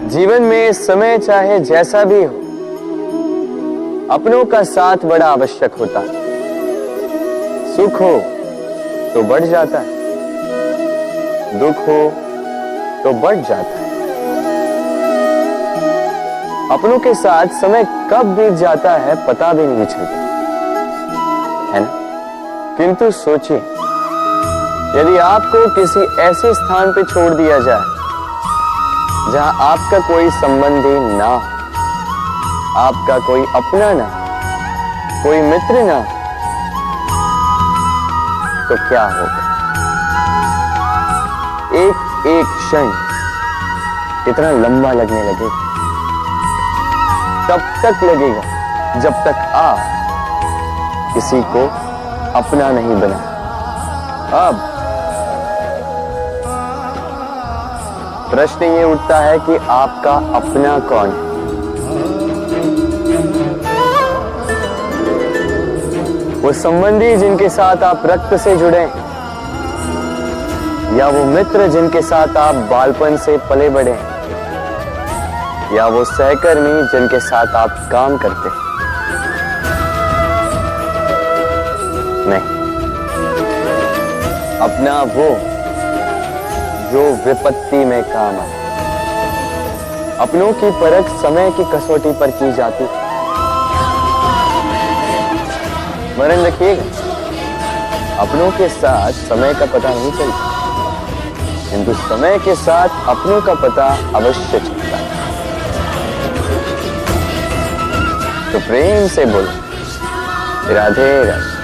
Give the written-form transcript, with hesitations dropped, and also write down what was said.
जीवन में समय चाहे जैसा भी हो, अपनों का साथ बड़ा आवश्यक होता है। सुख हो तो बढ़ जाता है, दुख हो तो बढ़ जाता है। अपनों के साथ समय कब बीत जाता है पता भी नहीं चलता, है ना? किंतु सोचिए, यदि आपको किसी ऐसे स्थान पर छोड़ दिया जाए जहां आपका कोई संबंधी ना हो, आपका कोई अपना ना, कोई मित्र ना, तो क्या होगा? एक एक क्षण कितना लंबा लगने लगेगा। तब तक लगेगा जब तक आप किसी को अपना नहीं बना। अब प्रश्न ये उठता है कि आपका अपना कौन है? वो संबंधी जिनके साथ आप रक्त से जुड़े हैं, या वो मित्र जिनके साथ आप बालपन से पले बढ़े हैं, या वो सहकर्मी जिनके साथ आप काम करते हैं? नहीं, अपना वो जो विपत्ति में काम आए। अपनों की परख समय की कसौटी पर की जाती है। स्मरण रखिएगा, अपनों के साथ समय का पता नहीं चलता, किंतु समय के साथ अपनों का पता अवश्य चलता है। तो प्रेम से बोलो, राधे राधे।